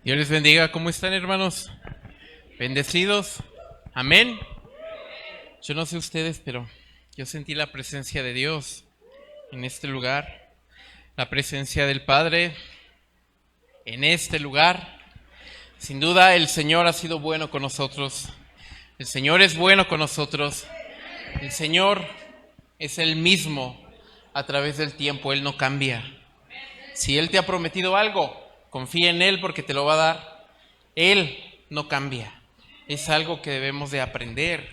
Dios les bendiga. ¿Cómo están, hermanos? ¿Bendecidos? Amén. Yo no sé ustedes, pero yo sentí la presencia de Dios en este lugar, la presencia del Padre en este lugar. Sin duda, el Señor ha sido bueno con nosotros. El Señor es bueno con nosotros. El Señor es el mismo a través del tiempo. Él no cambia. Si Él te ha prometido algo, confía en Él porque te lo va a dar. Él no cambia. Es algo que debemos de aprender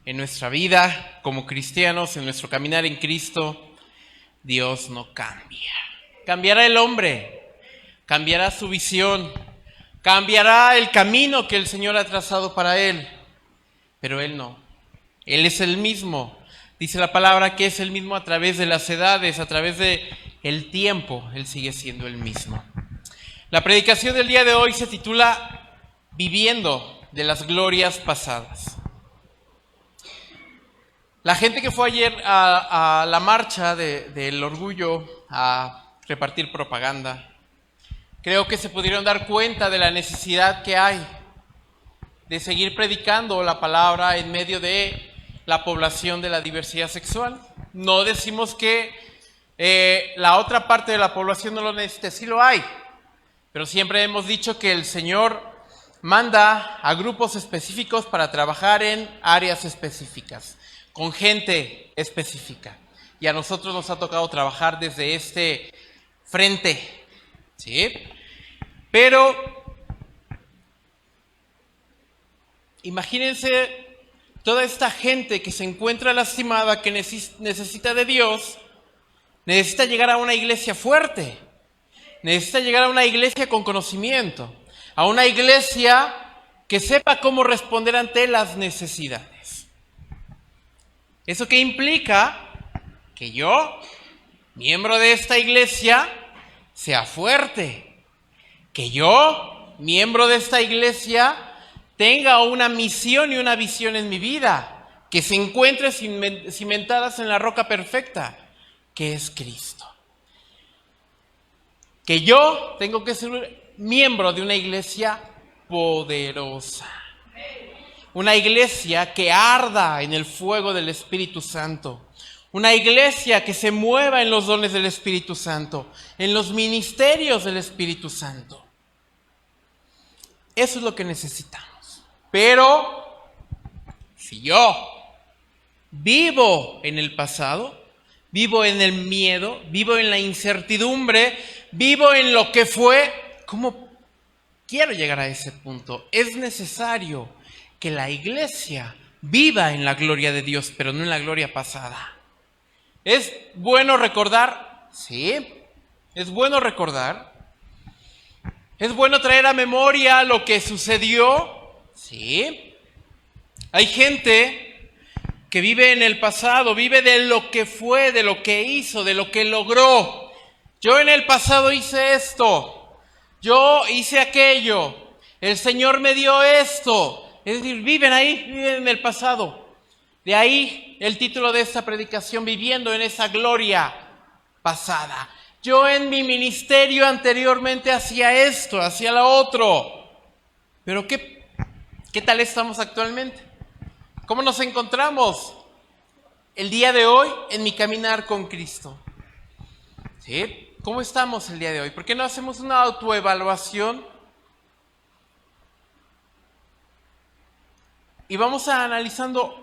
en nuestra vida como cristianos, en nuestro caminar en Cristo. Dios no cambia. Cambiará el hombre, cambiará su visión, cambiará el camino que el Señor ha trazado para él, pero Él no. Él es el mismo. Dice la palabra que es el mismo a través de las edades, a través de el tiempo. Él sigue siendo el mismo. La predicación del día de hoy se titula Viviendo de las glorias pasadas. La gente que fue ayer a la marcha del orgullo a repartir propaganda, creo que se pudieron dar cuenta de la necesidad que hay de seguir predicando la palabra en medio de la población de la diversidad sexual. No decimos que la otra parte de la población no lo necesite, sí lo hay, pero siempre hemos dicho que el Señor manda a grupos específicos para trabajar en áreas específicas, con gente específica. Y a nosotros nos ha tocado trabajar desde este frente, ¿sí? Pero imagínense toda esta gente que se encuentra lastimada, que necesita de Dios, necesita llegar a una iglesia fuerte, necesita llegar a una iglesia con conocimiento, a una iglesia que sepa cómo responder ante las necesidades. ¿Eso qué implica? Que yo, miembro de esta iglesia, sea fuerte. Que yo, miembro de esta iglesia, tenga una misión y una visión en mi vida, que se encuentre cimentadas en la roca perfecta, que es Cristo. Que yo tengo que ser miembro de una iglesia poderosa. Una iglesia que arda en el fuego del Espíritu Santo. Una iglesia que se mueva en los dones del Espíritu Santo, en los ministerios del Espíritu Santo. Eso es lo que necesitamos. Pero si yo vivo en el pasado, vivo en el miedo, vivo en la incertidumbre, vivo en lo que fue, ¿cómo quiero llegar a ese punto? Es necesario que la iglesia viva en la gloria de Dios, pero no en la gloria pasada. ¿Es bueno recordar? Sí, es bueno recordar. ¿Es bueno traer a memoria lo que sucedió? Sí. Hay gente que vive en el pasado, vive de lo que fue, de lo que hizo, de lo que logró. Yo en el pasado hice esto, yo hice aquello, el Señor me dio esto. Es decir, viven en el pasado. De ahí el título de esta predicación, Viviendo en esa gloria pasada. Yo en mi ministerio anteriormente hacía esto, hacía lo otro. Pero ¿qué tal estamos actualmente? ¿Cómo nos encontramos el día de hoy en mi caminar con Cristo? ¿Sí? ¿Cómo estamos el día de hoy? ¿Por qué no hacemos una autoevaluación? Y vamos a analizando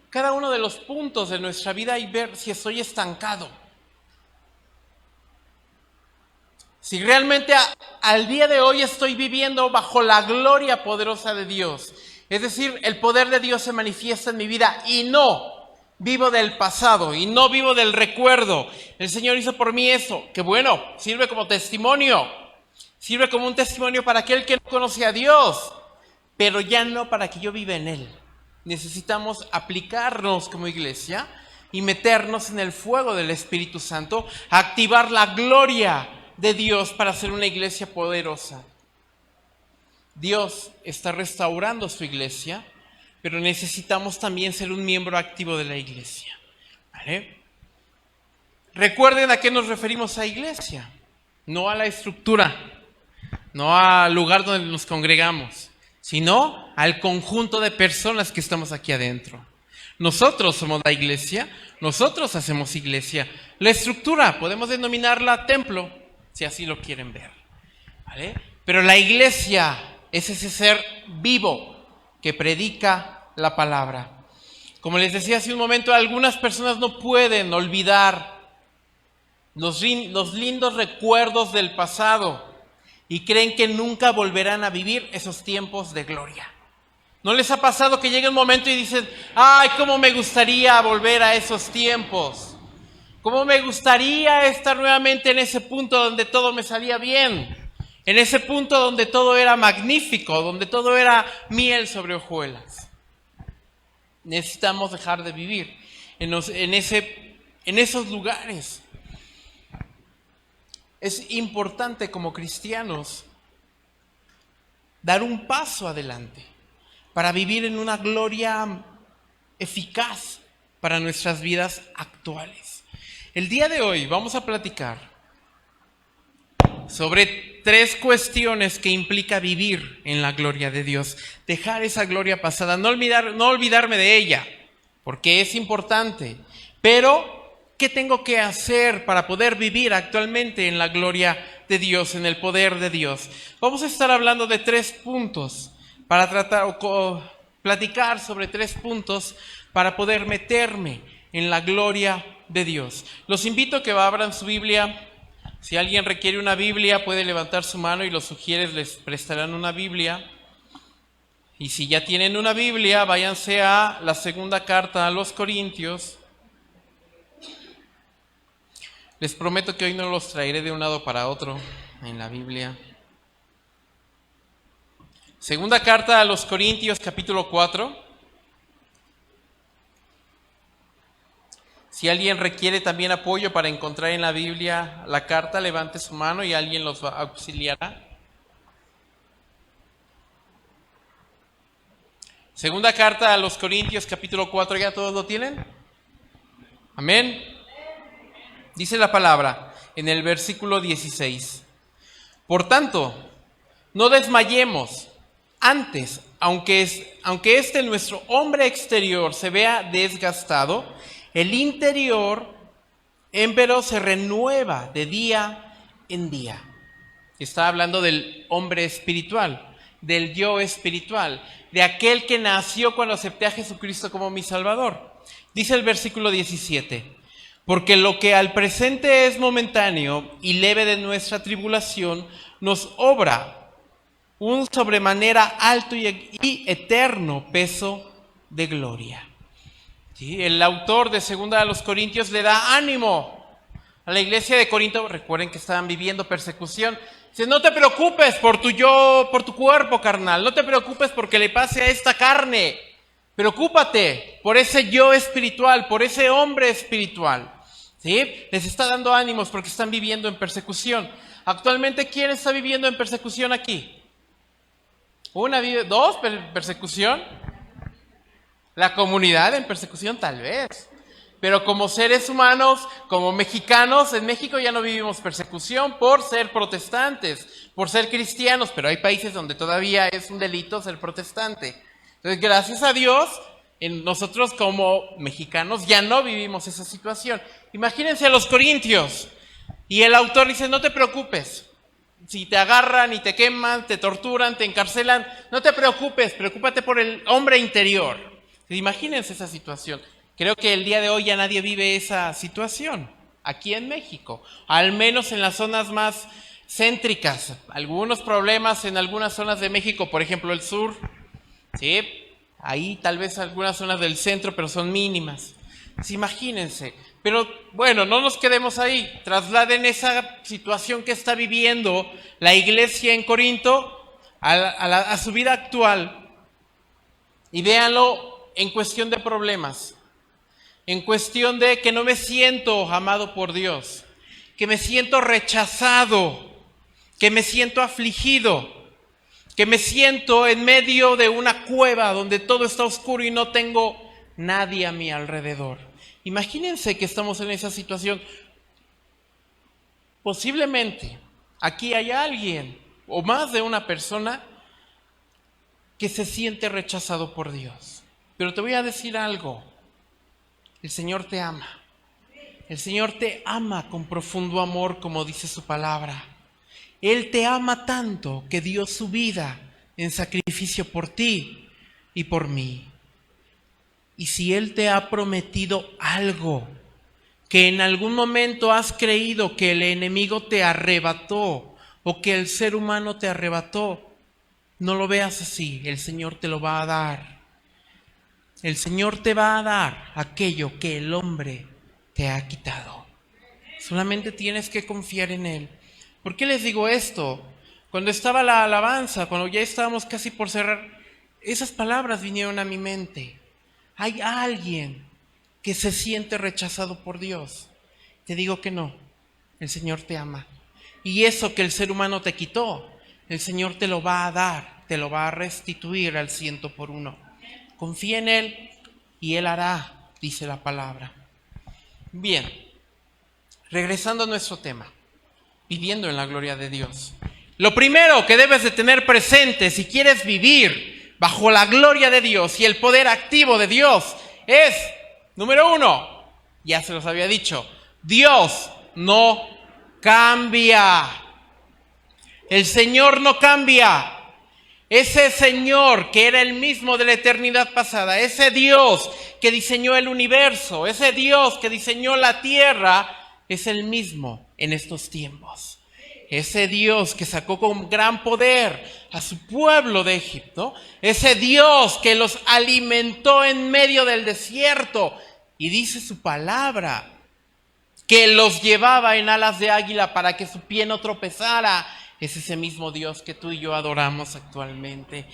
cada uno de los puntos de nuestra vida y ver si estoy estancado. Si realmente al día de hoy estoy viviendo bajo la gloria poderosa de Dios. Es decir, el poder de Dios se manifiesta en mi vida y no vivo del pasado y no vivo del recuerdo. El Señor hizo por mí eso, que bueno, sirve como testimonio. Sirve como un testimonio para aquel que no conoce a Dios, pero ya no para que yo viva en Él. Necesitamos aplicarnos como iglesia y meternos en el fuego del Espíritu Santo, activar la gloria de Dios para ser una iglesia poderosa. Dios está restaurando su iglesia, pero necesitamos también ser un miembro activo de la iglesia. ¿Vale? Recuerden a qué nos referimos a iglesia, no a la estructura. no al lugar donde nos congregamos, sino al conjunto de personas que estamos aquí adentro. Nosotros somos la iglesia, nosotros hacemos iglesia. La estructura podemos denominarla templo, si así lo quieren ver, ¿vale? Pero la iglesia es ese ser vivo que predica la palabra. Como les decía hace un momento, algunas personas no pueden olvidar los lindos recuerdos del pasado y creen que nunca volverán a vivir esos tiempos de gloria. ¿No les ha pasado que llega un momento y dicen, ay, cómo me gustaría volver a esos tiempos? ¿Cómo me gustaría estar nuevamente en ese punto donde todo me salía bien? En ese punto donde todo era magnífico, donde todo era miel sobre hojuelas. Necesitamos dejar de vivir en esos lugares. Es importante como cristianos dar un paso adelante para vivir en una gloria eficaz para nuestras vidas actuales. El día de hoy vamos a platicar sobre 3 cuestiones que implica vivir en la gloria de Dios. Dejar esa gloria pasada, no olvidarme de ella, porque es importante. Pero, ¿qué tengo que hacer para poder vivir actualmente en la gloria de Dios, en el poder de Dios? Vamos a estar hablando de 3 puntos para platicar sobre 3 puntos para poder meterme en la gloria de Dios. Los invito a que abran su Biblia. Si alguien requiere una Biblia, puede levantar su mano y los sugieres les prestarán una Biblia. Y si ya tienen una Biblia, váyanse a la segunda carta a los Corintios. Les prometo que hoy no los traeré de un lado para otro en la Biblia. Segunda carta a los Corintios, capítulo 4. Si alguien requiere también apoyo para encontrar en la Biblia la carta, levante su mano y alguien los auxiliará. Segunda carta a los Corintios, capítulo 4, ¿ya todos lo tienen? Amén. Dice la palabra en el versículo 16. Por tanto, no desmayemos. Antes, aunque nuestro hombre exterior se vea desgastado, el interior, empero, se renueva de día en día. Está hablando del hombre espiritual, del yo espiritual, de aquel que nació cuando acepté a Jesucristo como mi Salvador. Dice el versículo 17, porque lo que al presente es momentáneo y leve de nuestra tribulación, nos obra un sobremanera alto y eterno peso de gloria. ¿Sí? El autor de Segunda a los Corintios le da ánimo a la iglesia de Corinto. Recuerden que estaban viviendo persecución. Dice, no te preocupes por tu cuerpo carnal, no te preocupes porque le pase a esta carne. Preocúpate por ese yo espiritual, por ese hombre espiritual. ¿Sí? Les está dando ánimos porque están viviendo en persecución. Actualmente, ¿quién está viviendo en persecución aquí? ¿Dos? ¿Persecución? La comunidad en persecución, tal vez. Pero como seres humanos, como mexicanos, en México ya no vivimos persecución por ser protestantes, por ser cristianos, pero hay países donde todavía es un delito ser protestante. Entonces, gracias a Dios, nosotros como mexicanos ya no vivimos esa situación. Imagínense a los corintios. Y el autor dice, no te preocupes. Si te agarran y te queman, te torturan, te encarcelan, no te preocupes, preocúpate por el hombre interior. Imagínense esa situación. Creo que el día de hoy ya nadie vive esa situación aquí en México, al menos en las zonas más céntricas. Algunos problemas en algunas zonas de México, por ejemplo el sur, ¿sí? Ahí tal vez algunas zonas del centro, pero son mínimas. Pues imagínense. Pero bueno, no nos quedemos ahí. Trasladen esa situación que está viviendo la iglesia en Corinto a su vida actual y véanlo en cuestión de problemas, en cuestión de que no me siento amado por Dios, que me siento rechazado, que me siento afligido, que me siento en medio de una cueva donde todo está oscuro y no tengo nadie a mi alrededor. Imagínense que estamos en esa situación. Posiblemente aquí hay alguien o más de una persona que se siente rechazado por Dios. Pero te voy a decir algo, el Señor te ama. El Señor te ama con profundo amor, como dice su palabra. Él te ama tanto que dio su vida en sacrificio por ti y por mí. Y si Él te ha prometido algo que en algún momento has creído que el enemigo te arrebató o que el ser humano te arrebató, no lo veas así. El Señor te lo va a dar. El Señor te va a dar aquello que el hombre te ha quitado. Solamente tienes que confiar en Él. ¿Por qué les digo esto? Cuando estaba la alabanza, cuando ya estábamos casi por cerrar, esas palabras vinieron a mi mente. Hay alguien que se siente rechazado por Dios. Te digo que no, el Señor te ama. Y eso que el ser humano te quitó, el Señor te lo va a dar, te lo va a restituir al 100%. Confía en Él y Él hará, dice la palabra. Bien, regresando a nuestro tema, viviendo en la gloria de Dios. Lo primero que debes de tener presente si quieres vivir bajo la gloria de Dios y el poder activo de Dios es, número 1, ya se los había dicho, Dios no cambia. El Señor no cambia. Ese Señor que era el mismo de la eternidad pasada, ese Dios que diseñó el universo, ese Dios que diseñó la tierra, es el mismo en estos tiempos. Ese Dios que sacó con gran poder a su pueblo de Egipto, ese Dios que los alimentó en medio del desierto, y dice su palabra, que los llevaba en alas de águila para que su pie no tropezara, es ese mismo Dios que tú y yo adoramos actualmente.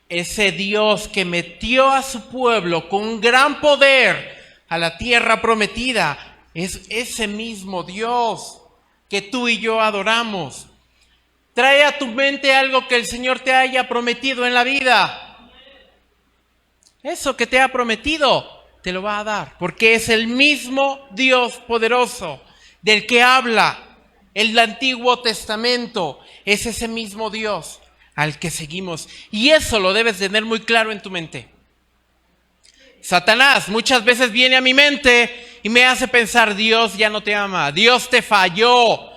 Ese Dios que metió a su pueblo con gran poder a la tierra prometida, es ese mismo Dios que tú y yo adoramos. Trae a tu mente algo que el Señor te haya prometido en la vida. Eso que te ha prometido, te lo va a dar, porque es el mismo Dios poderoso del que habla el Antiguo Testamento. Es ese mismo Dios al que seguimos. Y eso lo debes tener muy claro en tu mente. Satanás muchas veces viene a mi mente y me hace pensar, Dios ya no te ama, Dios te falló,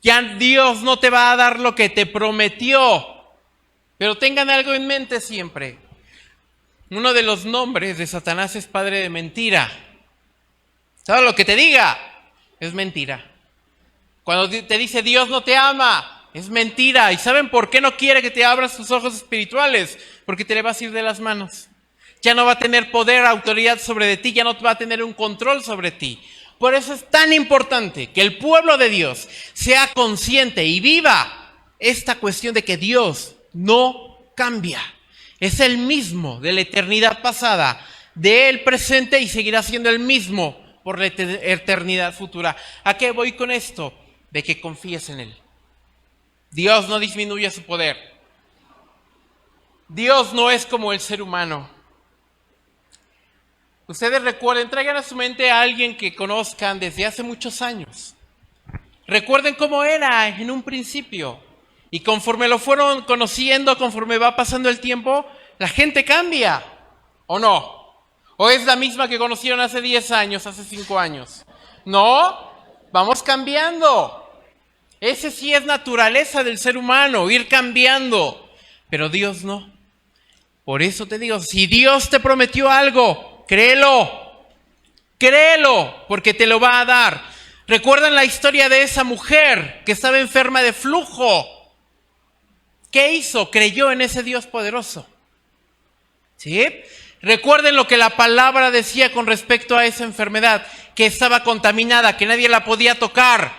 ya Dios no te va a dar lo que te prometió. Pero tengan algo en mente siempre. Uno de los nombres de Satanás es padre de mentira. ¿Sabes lo que te diga? Es mentira. Cuando te dice Dios no te ama, es mentira. ¿Y saben por qué no quiere que te abras tus ojos espirituales? Porque te le vas a ir de las manos. Ya no va a tener poder, autoridad sobre ti, ya no va a tener un control sobre ti. Por eso es tan importante que el pueblo de Dios sea consciente y viva esta cuestión de que Dios no cambia. Es el mismo de la eternidad pasada, del presente, y seguirá siendo el mismo por la eternidad futura. ¿A qué voy con esto? De que confíes en Él. Dios no disminuye su poder. Dios no es como el ser humano. Ustedes recuerden, traigan a su mente a alguien que conozcan desde hace muchos años. Recuerden cómo era en un principio. Y conforme lo fueron conociendo, conforme va pasando el tiempo, la gente cambia. ¿O no? ¿O es la misma que conocieron hace 10 años, hace 5 años? No, vamos cambiando. Ese sí es naturaleza del ser humano, ir cambiando. Pero Dios no. Por eso te digo, si Dios te prometió algo, créelo. Créelo, porque te lo va a dar. ¿Recuerdan la historia de esa mujer que estaba enferma de flujo? ¿Qué hizo? Creyó en ese Dios poderoso. ¿Sí? Recuerden lo que la palabra decía con respecto a esa enfermedad, que estaba contaminada, que nadie la podía tocar.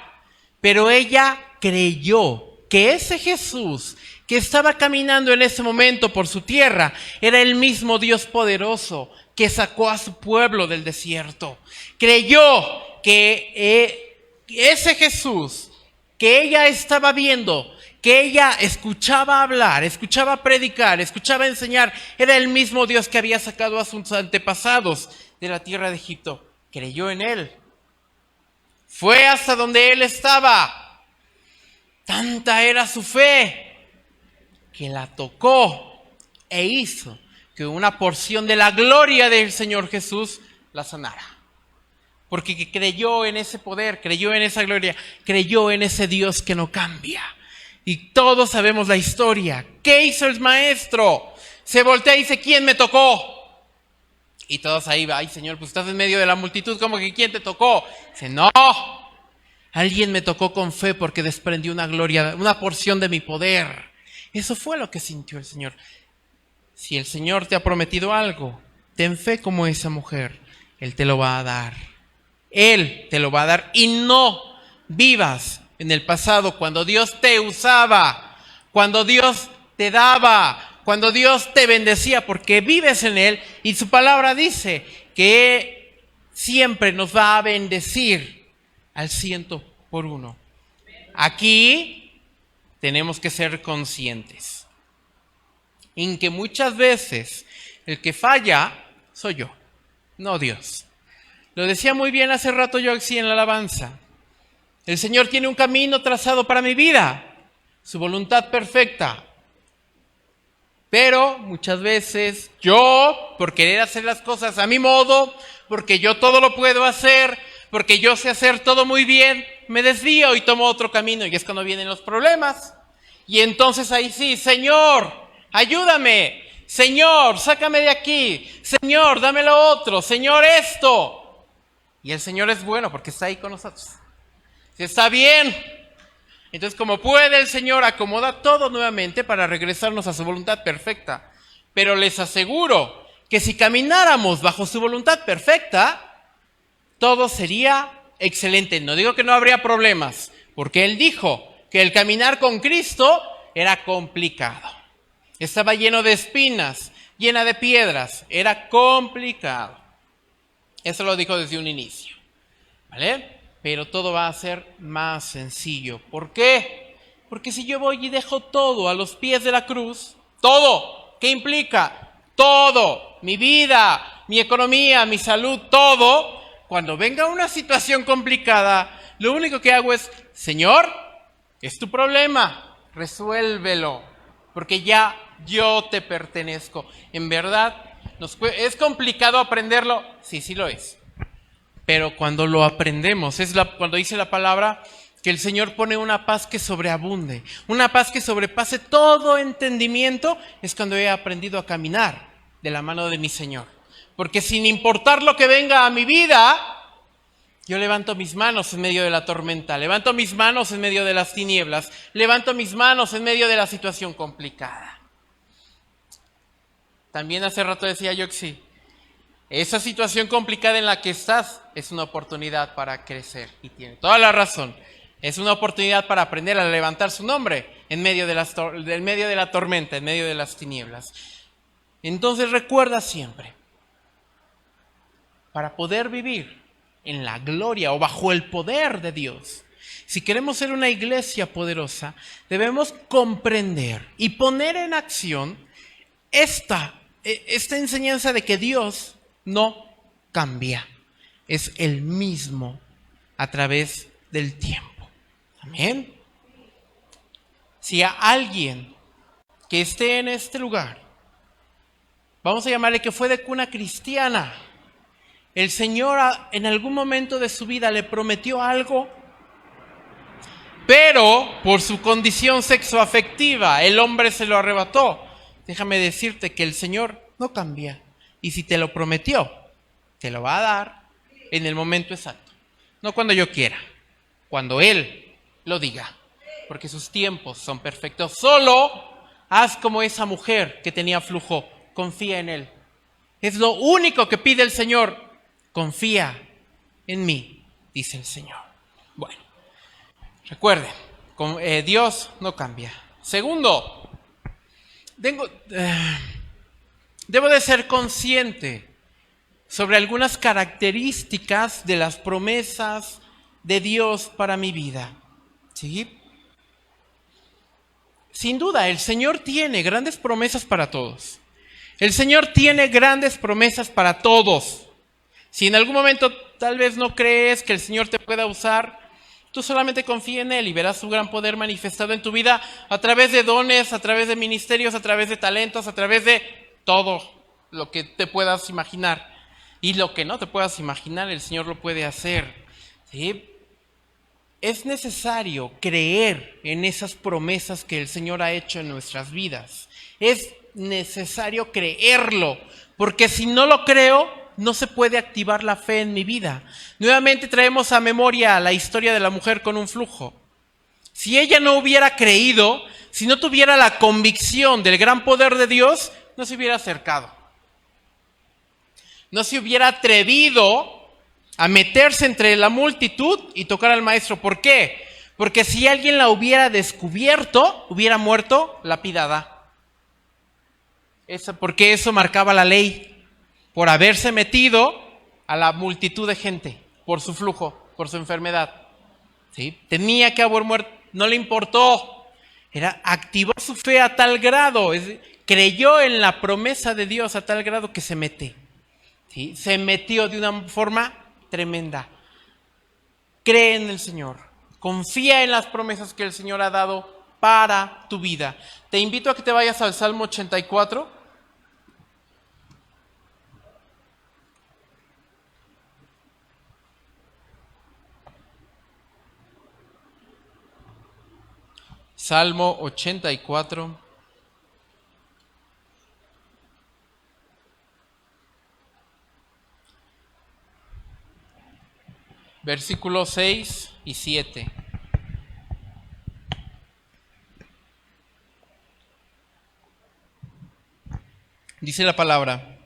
Pero ella creyó que ese Jesús que estaba caminando en ese momento por su tierra era el mismo Dios poderoso que sacó a su pueblo del desierto. Creyó que ese Jesús que ella estaba viendo, que ella escuchaba hablar, escuchaba predicar, escuchaba enseñar, era el mismo Dios que había sacado a sus antepasados de la tierra de Egipto. Creyó en Él. Fue hasta donde Él estaba. Tanta era su fe que la tocó e hizo que una porción de la gloria del Señor Jesús la sanara. Porque creyó en ese poder, creyó en esa gloria, creyó en ese Dios que no cambia. Y todos sabemos la historia. ¿Qué hizo el maestro? Se voltea y dice, ¿quién me tocó? Y todos ahí, ay Señor, pues estás en medio de la multitud, ¿cómo que quién te tocó? Dice, no, alguien me tocó con fe porque desprendió una gloria, una porción de mi poder. Eso fue lo que sintió el Señor. Si el Señor te ha prometido algo, ten fe como esa mujer, Él te lo va a dar. Él te lo va a dar y no vivas en el pasado cuando Dios te usaba, cuando Dios te daba, cuando Dios te bendecía, porque vives en Él y su palabra dice que siempre nos va a bendecir al 100%. Aquí tenemos que ser conscientes en que muchas veces el que falla soy yo, no Dios. Lo decía muy bien hace rato yo aquí en la alabanza. El Señor tiene un camino trazado para mi vida, su voluntad perfecta. Pero muchas veces yo, por querer hacer las cosas a mi modo, porque yo todo lo puedo hacer, porque yo sé hacer todo muy bien, me desvío y tomo otro camino y es cuando vienen los problemas. Y entonces ahí sí, Señor, ayúdame, Señor, sácame de aquí, Señor, dame lo otro, Señor, esto. Y el Señor es bueno porque está ahí con nosotros. Si está bien, entonces como puede el Señor acomoda todo nuevamente para regresarnos a su voluntad perfecta. Pero les aseguro que si camináramos bajo su voluntad perfecta, todo sería excelente. No digo que no habría problemas, porque Él dijo que el caminar con Cristo era complicado. Estaba lleno de espinas, llena de piedras, era complicado. Eso lo dijo desde un inicio, ¿vale? Pero todo va a ser más sencillo. ¿Por qué? Porque si yo voy y dejo todo a los pies de la cruz, todo, ¿qué implica? Todo, mi vida, mi economía, mi salud, todo. Cuando venga una situación complicada, lo único que hago es, Señor, es tu problema, resuélvelo, porque ya yo te pertenezco. En verdad, ¿es complicado aprenderlo? Sí, sí lo es. Pero cuando lo aprendemos, cuando dice la palabra que el Señor pone una paz que sobreabunde, una paz que sobrepase todo entendimiento, es cuando he aprendido a caminar de la mano de mi Señor. Porque sin importar lo que venga a mi vida, yo levanto mis manos en medio de la tormenta, levanto mis manos en medio de las tinieblas, levanto mis manos en medio de la situación complicada. También hace rato decía yo que sí. Esa situación complicada en la que estás es una oportunidad para crecer. Y tiene toda la razón. Es una oportunidad para aprender a levantar su nombre en medio de la tormenta, en medio de las tinieblas. Entonces recuerda siempre, para poder vivir en la gloria o bajo el poder de Dios, si queremos ser una iglesia poderosa, debemos comprender y poner en acción esta enseñanza de que Dios no cambia, es el mismo a través del tiempo. Amén. Si a alguien que esté en este lugar, vamos a llamarle que fue de cuna cristiana, el Señor en algún momento de su vida le prometió algo, pero por su condición sexoafectiva el hombre se lo arrebató. Déjame decirte que el Señor no cambia. Y si te lo prometió, te lo va a dar en el momento exacto. No cuando yo quiera, cuando Él lo diga. Porque sus tiempos son perfectos. Solo haz como esa mujer que tenía flujo. Confía en Él. Es lo único que pide el Señor. Confía en mí, dice el Señor. Bueno, recuerden, Dios no cambia. Segundo, debo de ser consciente sobre algunas características de las promesas de Dios para mi vida. ¿Sí? Sin duda, el Señor tiene grandes promesas para todos. El Señor tiene grandes promesas para todos. Si en algún momento tal vez no crees que el Señor te pueda usar, Tú solamente confía en Él y verás su gran poder manifestado en tu vida a través de dones, a través de ministerios, a través de talentos, a través de todo lo que te puedas imaginar. Y lo que no te puedas imaginar, el Señor lo puede hacer. ¿Sí? Es necesario creer en esas promesas que el Señor ha hecho en nuestras vidas. Es necesario creerlo, porque si no lo creo, no se puede activar la fe en mi vida. Nuevamente traemos a memoria la historia de la mujer con un flujo. Si ella no hubiera creído, si no tuviera la convicción del gran poder de Dios, no se hubiera acercado. No se hubiera atrevido a meterse entre la multitud y tocar al maestro. ¿Por qué? Porque si alguien la hubiera descubierto, hubiera muerto lapidada. Porque eso marcaba la ley. Por haberse metido a la multitud de gente, por su flujo, por su enfermedad. ¿Sí? Tenía que haber muerto, no le importó. Activó su fe a tal grado, creyó en la promesa de Dios a tal grado que se mete. ¿Sí? Se metió de una forma tremenda. Cree en el Señor, confía en las promesas que el Señor ha dado para tu vida. Te invito a que te vayas al Salmo 84. Salmo 84. Versículos 6 y 7. Dice la palabra: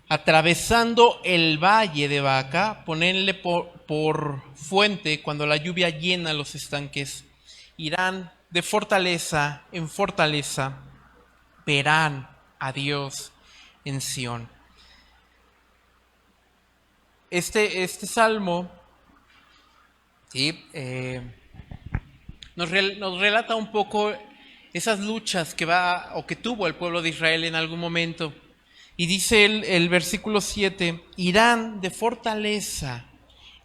atravesando el valle de Baca, ponedle por fuente cuando la lluvia llena los estanques. Irán de fortaleza en fortaleza, verán a Dios en Sión. Este salmo, ¿sí? Nos relata un poco esas luchas que tuvo el pueblo de Israel en algún momento. Y dice el versículo 7, irán de fortaleza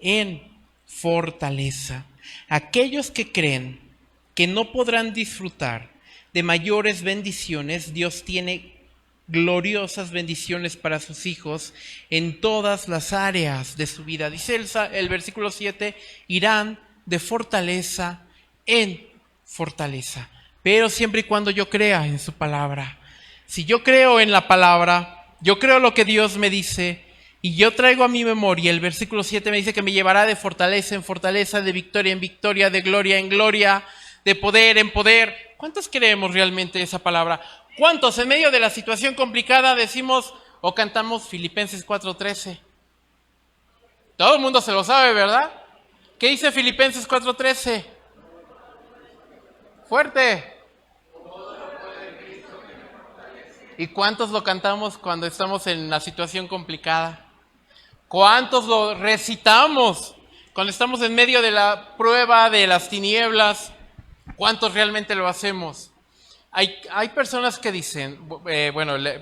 en fortaleza. Aquellos que creen que no podrán disfrutar de mayores bendiciones, Dios tiene gloriosas bendiciones para sus hijos en todas las áreas de su vida. Dice el versículo 7, irán de fortaleza en fortaleza, pero siempre y cuando yo crea en su palabra. Si yo creo en la palabra, yo creo lo que Dios me dice y yo traigo a mi memoria, el versículo 7 me dice que me llevará de fortaleza en fortaleza, de victoria en victoria, de gloria en gloria, de poder en poder. ¿Cuántos creemos realmente esa palabra? ¿Cuántos en medio de la situación complicada decimos o cantamos Filipenses 4:13? Todo el mundo se lo sabe, ¿verdad? ¿Qué dice Filipenses 4:13? Fuerte. ¿Y cuántos lo cantamos cuando estamos en la situación complicada? ¿Cuántos lo recitamos cuando estamos en medio de la prueba, de las tinieblas? ¿Cuántos realmente lo hacemos? Hay personas que dicen,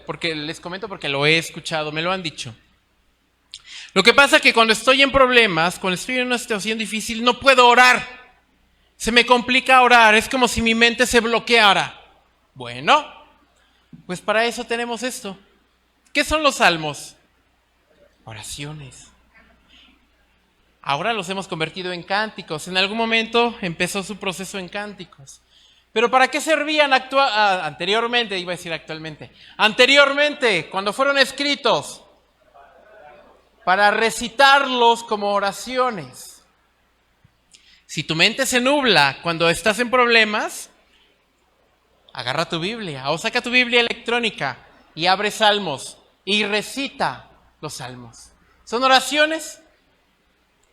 porque les comento porque lo he escuchado, me lo han dicho. Lo que pasa es que cuando estoy en problemas, cuando estoy en una situación difícil, no puedo orar. Se me complica orar, es como si mi mente se bloqueara. Bueno, pues para eso tenemos esto. ¿Qué son los salmos? Oraciones. Ahora los hemos convertido en cánticos. En algún momento empezó su proceso en cánticos. Pero ¿para qué servían anteriormente? Iba a decir actualmente. Anteriormente, cuando fueron escritos, para recitarlos como oraciones. Si tu mente se nubla cuando estás en problemas, agarra tu Biblia o saca tu Biblia electrónica y abre Salmos y recita los Salmos. ¿Son oraciones?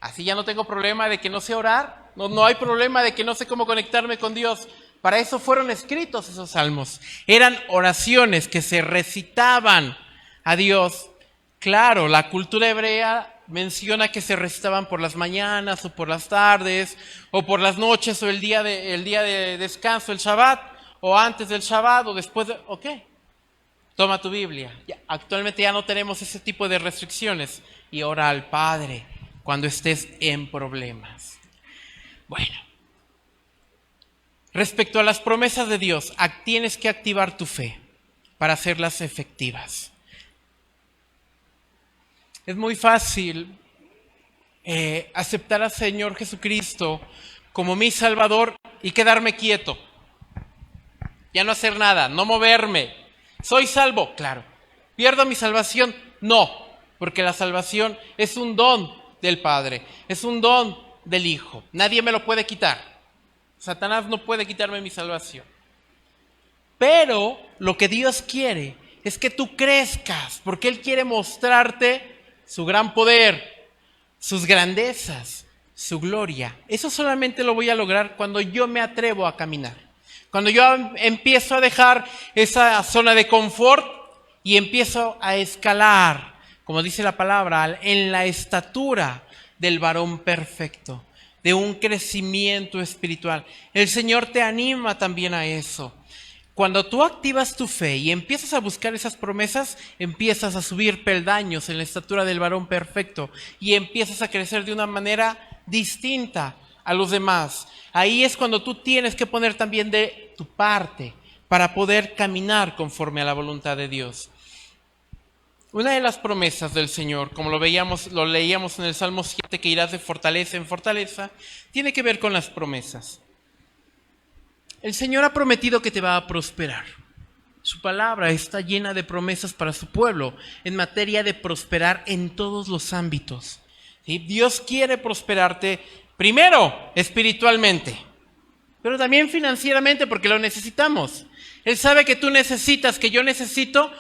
Así ya no tengo problema de que no sé orar, no hay problema de que no sé cómo conectarme con Dios. Para eso fueron escritos esos salmos. Eran oraciones que se recitaban a Dios. Claro, la cultura hebrea menciona que se recitaban por las mañanas o por las tardes o por las noches o el día de descanso, el Shabbat, o antes del Shabbat o después de... Ok, toma tu Biblia. Actualmente ya no tenemos ese tipo de restricciones y ora al Padre cuando estés en problemas. Bueno, respecto a las promesas de Dios, tienes que activar tu fe para hacerlas efectivas. Es muy fácil aceptar al Señor Jesucristo como mi Salvador y quedarme quieto. Ya no hacer nada, no moverme. ¿Soy salvo? Claro. ¿Pierdo mi salvación? No, porque la salvación es un don del Padre, es un don del Hijo. Nadie me lo puede quitar. Satanás no puede quitarme mi salvación. Pero lo que Dios quiere es que tú crezcas, porque Él quiere mostrarte su gran poder, sus grandezas, su gloria. Eso solamente lo voy a lograr cuando yo me atrevo a caminar. Cuando yo empiezo a dejar esa zona de confort y empiezo a escalar, como dice la palabra, en la estatura del varón perfecto, de un crecimiento espiritual. El Señor te anima también a eso. Cuando tú activas tu fe y empiezas a buscar esas promesas, empiezas a subir peldaños en la estatura del varón perfecto y empiezas a crecer de una manera distinta a los demás. Ahí es cuando tú tienes que poner también de tu parte para poder caminar conforme a la voluntad de Dios. Una de las promesas del Señor, como lo leíamos en el Salmo 7, que irás de fortaleza en fortaleza, tiene que ver con las promesas. El Señor ha prometido que te va a prosperar. Su palabra está llena de promesas para su pueblo en materia de prosperar en todos los ámbitos. ¿Sí? Dios quiere prosperarte primero espiritualmente, pero también financieramente porque lo necesitamos. Él sabe que tú necesitas, que yo necesito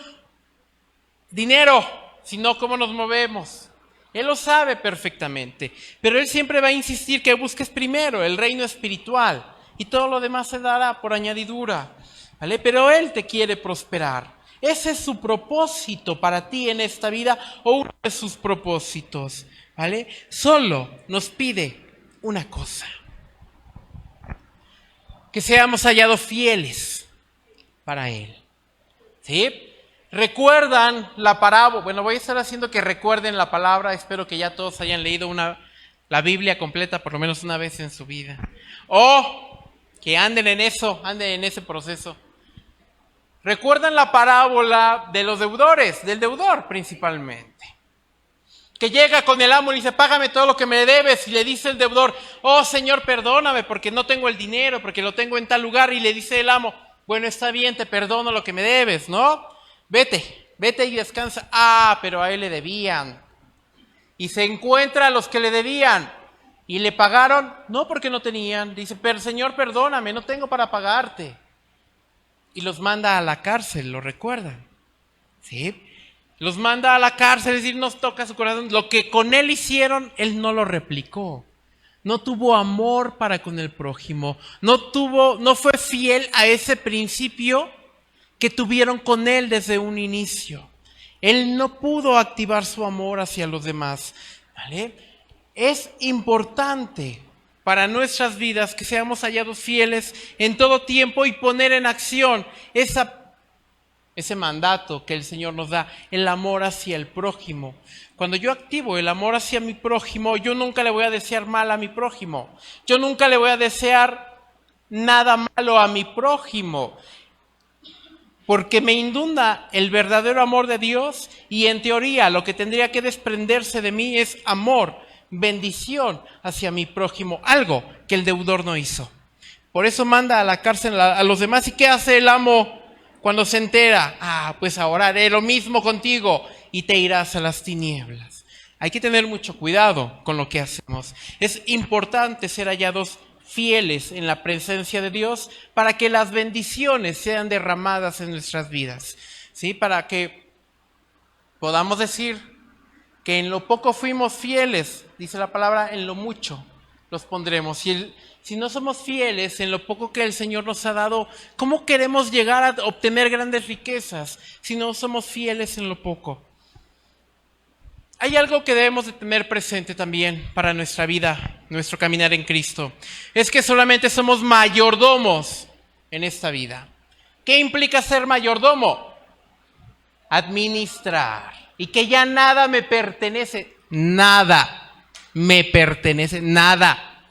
dinero, si no, ¿cómo nos movemos? Él lo sabe perfectamente, pero Él siempre va a insistir que busques primero el reino espiritual y todo lo demás se dará por añadidura, ¿vale? Pero Él te quiere prosperar. Ese es su propósito para ti en esta vida, o uno de sus propósitos, ¿vale? Solo nos pide una cosa: que seamos hallados fieles para Él. ¿Sí? ¿Recuerdan la parábola? Bueno, voy a estar haciendo que recuerden la palabra. Espero que ya todos hayan leído la Biblia completa por lo menos una vez en su vida. O que anden en ese proceso. ¿Recuerdan la parábola de los deudores? Del deudor principalmente. Que llega con el amo y dice: págame todo lo que me debes. Y le dice el deudor: oh Señor, perdóname porque no tengo el dinero, porque lo tengo en tal lugar. Y le dice el amo: bueno, está bien, te perdono lo que me debes, ¿no? Vete y descansa. Ah, pero a él le debían. Y se encuentra a los que le debían. ¿Y le pagaron? No, porque no tenían. Dice: pero Señor, perdóname, no tengo para pagarte. Y los manda a la cárcel, ¿lo recuerdan? ¿Sí? Los manda a la cárcel, es decir, nos toca su corazón. Lo que con él hicieron, él no lo replicó. No tuvo amor para con el prójimo. No fue fiel a ese principio que tuvieron con él desde un inicio. Él no pudo activar su amor hacia los demás, ¿vale? Es importante para nuestras vidas que seamos hallados fieles en todo tiempo y poner en acción ese mandato que el Señor nos da, el amor hacia el prójimo. Cuando yo activo el amor hacia mi prójimo, yo nunca le voy a desear mal a mi prójimo. Yo nunca le voy a desear nada malo a mi prójimo, porque me inunda el verdadero amor de Dios y en teoría lo que tendría que desprenderse de mí es amor, bendición hacia mi prójimo, algo que el deudor no hizo. Por eso manda a la cárcel a los demás. ¿Y qué hace el amo cuando se entera? Ah, pues ahora haré lo mismo contigo y te irás a las tinieblas. Hay que tener mucho cuidado con lo que hacemos. Es importante ser hallados fieles en la presencia de Dios para que las bendiciones sean derramadas en nuestras vidas, ¿sí? Para que podamos decir que en lo poco fuimos fieles, dice la palabra, en lo mucho los pondremos. Si no somos fieles en lo poco que el Señor nos ha dado, ¿cómo queremos llegar a obtener grandes riquezas si no somos fieles en lo poco? Hay algo que debemos de tener presente también para nuestra vida, nuestro caminar en Cristo. Es que solamente somos mayordomos en esta vida. ¿Qué implica ser mayordomo? Administrar. Y que ya nada me pertenece. Nada me pertenece, nada.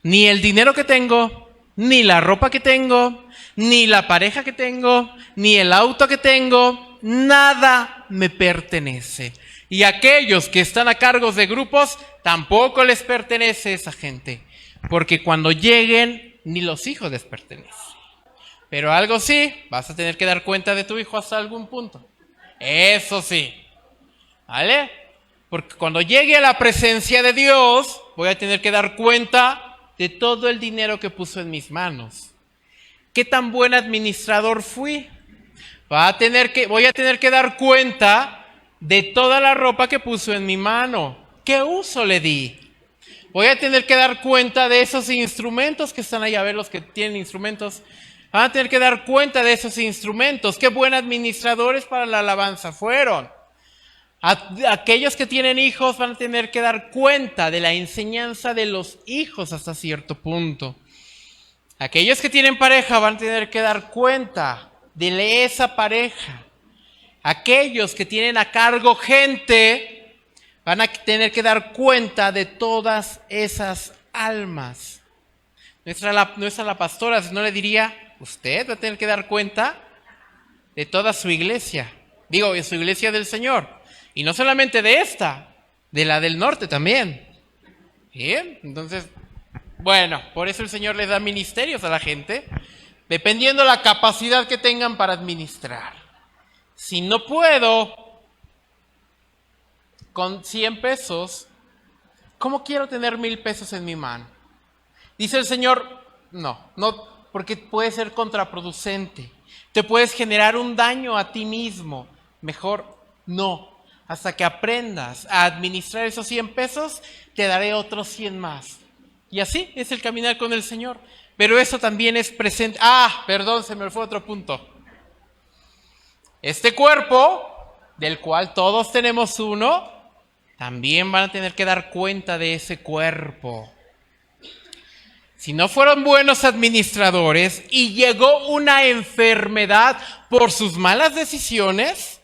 Ni el dinero que tengo, ni la ropa que tengo, ni la pareja que tengo, ni el auto que tengo, nada me pertenece. Y aquellos que están a cargo de grupos, tampoco les pertenece esa gente. Porque cuando lleguen, ni los hijos les pertenecen. Pero algo sí, vas a tener que dar cuenta de tu hijo hasta algún punto. Eso sí. ¿Vale? Porque cuando llegue a la presencia de Dios, voy a tener que dar cuenta de todo el dinero que puso en mis manos. ¿Qué tan buen administrador fui? Voy a tener que dar cuenta de toda la ropa que puso en mi mano. ¿Qué uso le di? Voy a tener que dar cuenta de esos instrumentos que están ahí. A ver, los que tienen instrumentos. Van a tener que dar cuenta de esos instrumentos. Qué buen administradores para la alabanza fueron. Aquellos que tienen hijos van a tener que dar cuenta de la enseñanza de los hijos hasta cierto punto. Aquellos que tienen pareja van a tener que dar cuenta de esa pareja. Aquellos que tienen a cargo gente van a tener que dar cuenta de todas esas almas. Nuestra pastora, si no le diría, usted va a tener que dar cuenta de toda su iglesia. Digo, de su iglesia del Señor. Y no solamente de esta, de la del norte también. Bien, entonces, bueno, por eso el Señor les da ministerios a la gente, dependiendo la capacidad que tengan para administrar. Si no puedo, con 100 pesos, ¿cómo quiero tener 1000 pesos en mi mano? Dice el Señor, no, porque puede ser contraproducente. Te puedes generar un daño a ti mismo. Mejor no. Hasta que aprendas a administrar esos 100 pesos, te daré otros 100 más. Y así es el caminar con el Señor. Pero eso también es presente. Perdón, se me fue otro punto. Este cuerpo, del cual todos tenemos uno, también van a tener que dar cuenta de ese cuerpo. Si no fueron buenos administradores y llegó una enfermedad por sus malas decisiones,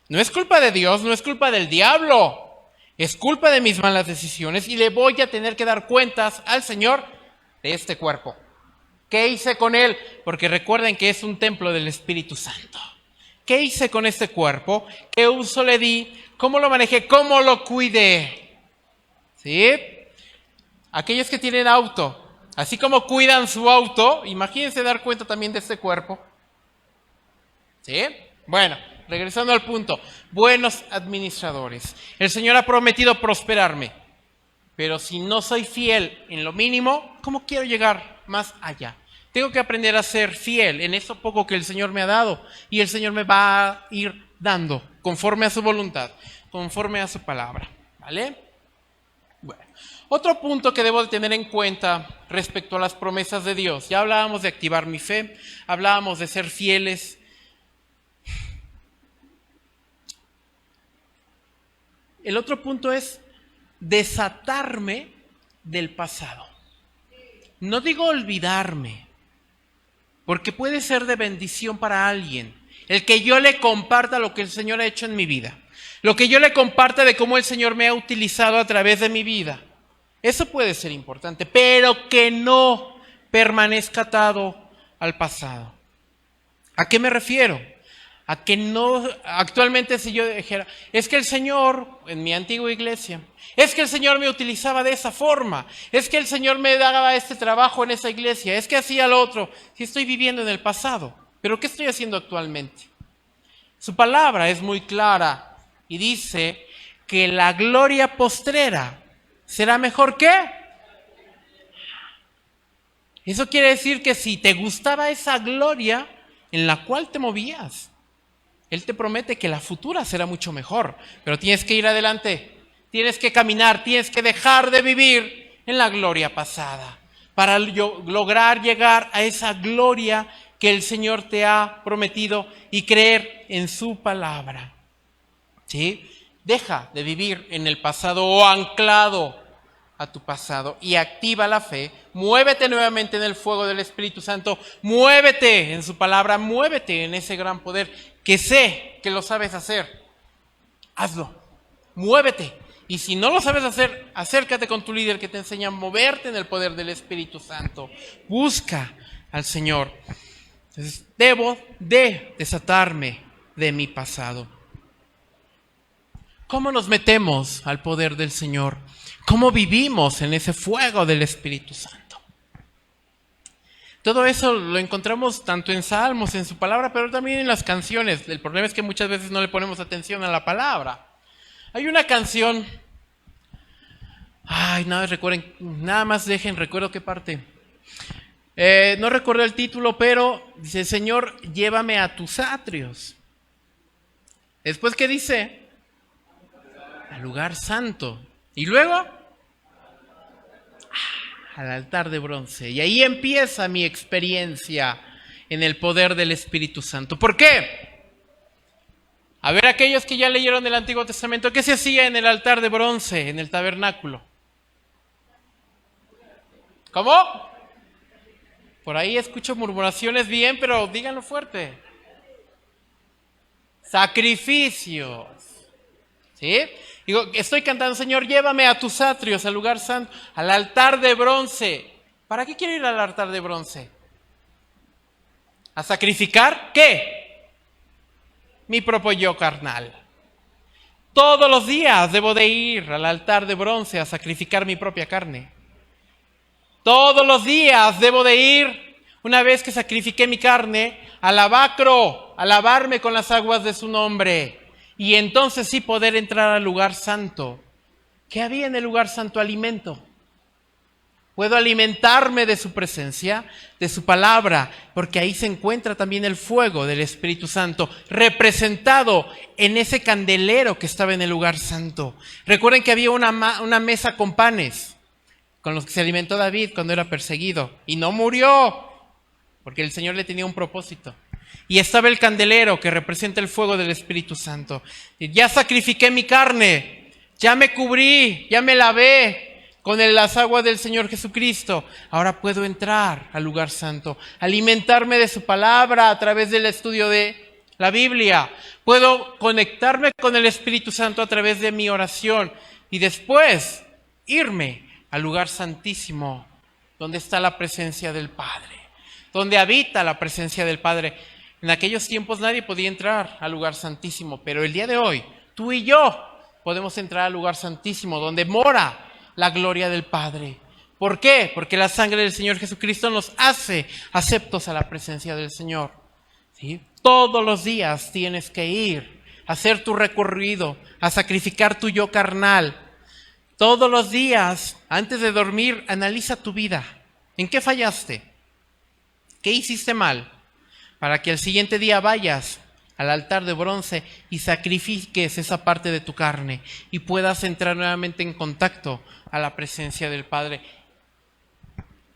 no es culpa de Dios, no es culpa del diablo, es culpa de mis malas decisiones y le voy a tener que dar cuentas al Señor de este cuerpo. ¿Qué hice con él? Porque recuerden que es un templo del Espíritu Santo. ¿Qué hice con este cuerpo? ¿Qué uso le di? ¿Cómo lo manejé? ¿Cómo lo cuidé? ¿Sí? Aquellos que tienen auto, así como cuidan su auto, imagínense dar cuenta también de este cuerpo. ¿Sí? Bueno, regresando al punto, buenos administradores. El Señor ha prometido prosperarme, pero si no soy fiel en lo mínimo, ¿cómo quiero llegar más allá? Tengo que aprender a ser fiel en eso poco que el Señor me ha dado y el Señor me va a ir dando conforme a su voluntad, conforme a su palabra, ¿vale? Bueno, otro punto que debo de tener en cuenta respecto a las promesas de Dios. Ya hablábamos de activar mi fe, hablábamos de ser fieles. El otro punto es desatarme del pasado. No digo olvidarme, porque puede ser de bendición para alguien. El que yo le comparta lo que el Señor ha hecho en mi vida. Lo que yo le comparta de cómo el Señor me ha utilizado a través de mi vida. Eso puede ser importante, pero que no permanezca atado al pasado. ¿A qué me refiero? A que no, actualmente si yo dijera, es que el Señor, en mi antigua iglesia, es que el Señor me utilizaba de esa forma, es que el Señor me daba este trabajo en esa iglesia, es que hacía lo otro, si estoy viviendo en el pasado, pero ¿qué estoy haciendo actualmente? Su palabra es muy clara y dice que la gloria postrera será mejor que. Eso quiere decir que si te gustaba esa gloria en la cual te movías, Él te promete que la futura será mucho mejor, pero tienes que ir adelante, tienes que caminar, tienes que dejar de vivir en la gloria pasada para lograr llegar a esa gloria que el Señor te ha prometido y creer en su palabra. ¿Sí? Deja de vivir en el pasado o anclado a tu pasado y activa la fe. Muévete nuevamente en el fuego del Espíritu Santo, muévete en su palabra, muévete en ese gran poder que sé que lo sabes hacer. Hazlo, muévete Y si no lo sabes hacer, acércate con tu líder que te enseña a moverte en el poder del Espíritu Santo. Busca al Señor. Entonces, debo de desatarme de mi pasado. ¿Cómo nos metemos al poder del Señor? ¿Cómo vivimos en ese fuego del Espíritu Santo? Todo eso lo encontramos tanto en Salmos, en su palabra, pero también en las canciones. El problema es que muchas veces no le ponemos atención a la palabra. Hay una canción, nada más recuerdo qué parte. No recuerdo el título, pero dice: Señor, llévame a tus atrios. Después, ¿qué dice? Al lugar santo. Y luego, al altar de bronce. Y ahí empieza mi experiencia en el poder del Espíritu Santo. ¿Por qué? A ver, aquellos que ya leyeron el Antiguo Testamento, ¿qué se hacía en el altar de bronce, en el tabernáculo? ¿Cómo? Por ahí escucho murmuraciones bien, pero díganlo fuerte. Sacrificios. ¿Sí? Digo, estoy cantando: Señor, llévame a tus atrios, al lugar santo, al altar de bronce. ¿Para qué quiero ir al altar de bronce? ¿A sacrificar qué? Mi propio yo carnal. Todos los días debo de ir al altar de bronce a sacrificar mi propia carne. Todos los días debo de ir, una vez que sacrifiqué mi carne, al lavacro, a lavarme con las aguas de su nombre. Y entonces sí poder entrar al lugar santo. ¿Qué había en el lugar santo? Alimento. Puedo alimentarme de su presencia, de su palabra, porque ahí se encuentra también el fuego del Espíritu Santo, representado en ese candelero que estaba en el lugar santo. Recuerden que había una mesa con panes, con los que se alimentó David cuando era perseguido, y no murió, porque el Señor le tenía un propósito. Y estaba el candelero que representa el fuego del Espíritu Santo. Ya sacrifiqué mi carne, ya me cubrí, ya me lavé con las aguas del Señor Jesucristo. Ahora puedo entrar al lugar santo, alimentarme de su palabra a través del estudio de la Biblia. Puedo conectarme con el Espíritu Santo a través de mi oración y después irme al lugar santísimo, donde está la presencia del Padre, donde habita la presencia del Padre. En aquellos tiempos nadie podía entrar al lugar santísimo, pero el día de hoy, tú y yo podemos entrar al lugar santísimo, donde mora la gloria del Padre. ¿Por qué? Porque la sangre del Señor Jesucristo nos hace aceptos a la presencia del Señor. ¿Sí? Todos los días tienes que ir a hacer tu recorrido, a sacrificar tu yo carnal. Todos los días, antes de dormir, analiza tu vida. ¿En qué fallaste? ¿Qué hiciste mal? Para que al siguiente día vayas al altar de bronce y sacrifiques esa parte de tu carne y puedas entrar nuevamente en contacto a la presencia del Padre.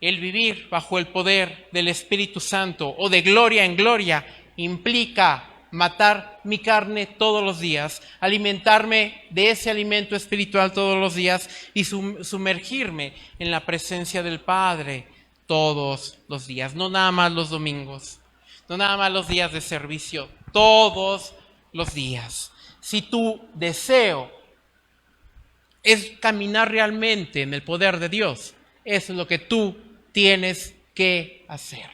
El vivir bajo el poder del Espíritu Santo o de gloria en gloria implica matar mi carne todos los días, alimentarme de ese alimento espiritual todos los días y sumergirme en la presencia del Padre todos los días, no nada más los domingos, no nada más los días de servicio, todos los días. Si tu deseo es caminar realmente en el poder de Dios, eso es lo que tú tienes que hacer.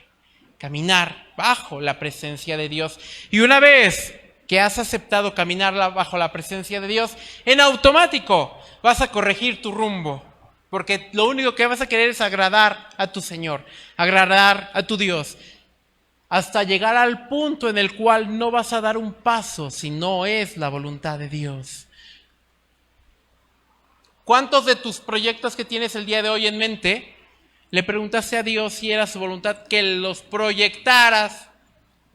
Caminar bajo la presencia de Dios. Y una vez que has aceptado caminar bajo la presencia de Dios, en automático vas a corregir tu rumbo. Porque lo único que vas a querer es agradar a tu Señor, agradar a tu Dios. Hasta llegar al punto en el cual no vas a dar un paso si no es la voluntad de Dios. ¿Cuántos de tus proyectos que tienes el día de hoy en mente le preguntaste a Dios si era su voluntad que los proyectaras?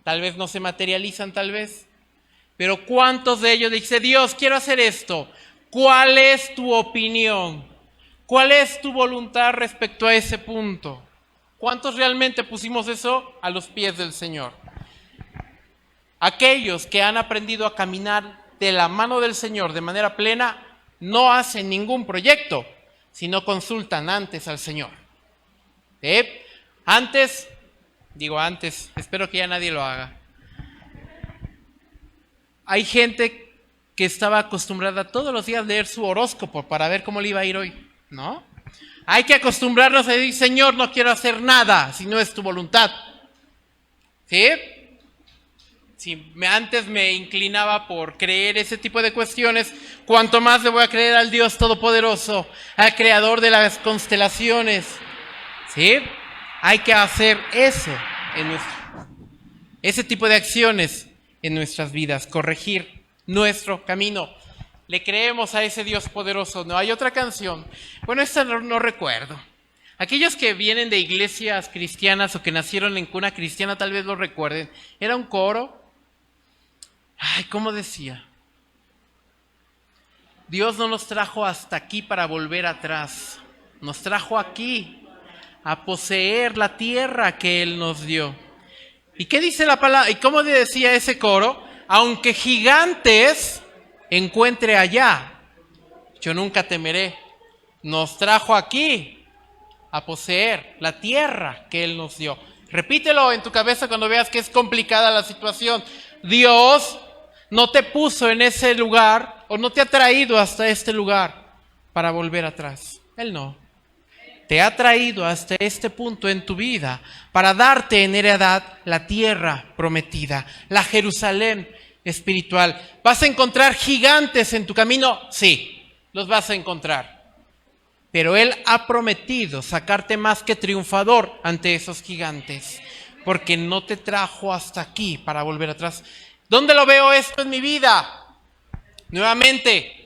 Tal vez no se materializan, tal vez. Pero ¿cuántos de ellos dice: Dios, quiero hacer esto? ¿Cuál es tu opinión? ¿Cuál es tu voluntad respecto a ese punto? ¿Cuántos realmente pusimos eso a los pies del Señor? Aquellos que han aprendido a caminar de la mano del Señor de manera plena no hacen ningún proyecto, sino consultan antes al Señor. Antes, espero que ya nadie lo haga. Hay gente que estaba acostumbrada todos los días a leer su horóscopo para ver cómo le iba a ir hoy, ¿no? Hay que acostumbrarnos a decir, Señor, no quiero hacer nada si no es tu voluntad. ¿Sí? Si antes me inclinaba por creer ese tipo de cuestiones, cuanto más le voy a creer al Dios Todopoderoso, al Creador de las constelaciones. ¿Sí? Hay que hacer eso ese tipo de acciones en nuestras vidas, corregir nuestro camino. Le creemos a ese Dios poderoso. No hay otra canción. Bueno, esta no recuerdo. Aquellos que vienen de iglesias cristianas o que nacieron en cuna cristiana tal vez lo recuerden. Era un coro. Ay, ¿cómo decía? Dios no nos trajo hasta aquí para volver atrás. Nos trajo aquí a poseer la tierra que Él nos dio. ¿Y qué dice la palabra? ¿Y cómo decía ese coro? Aunque gigantes encuentre allá, yo nunca temeré. Nos trajo aquí a poseer la tierra que Él nos dio. Repítelo en tu cabeza cuando veas que es complicada la situación. Dios no te puso en ese lugar o no te ha traído hasta este lugar para volver atrás. Él no. Te ha traído hasta este punto en tu vida para darte en heredad la tierra prometida, la Jerusalén espiritual. ¿Vas a encontrar gigantes en tu camino? Sí, los vas a encontrar. Pero Él ha prometido sacarte más que triunfador ante esos gigantes, porque no te trajo hasta aquí para volver atrás. ¿Dónde lo veo esto en mi vida? Nuevamente,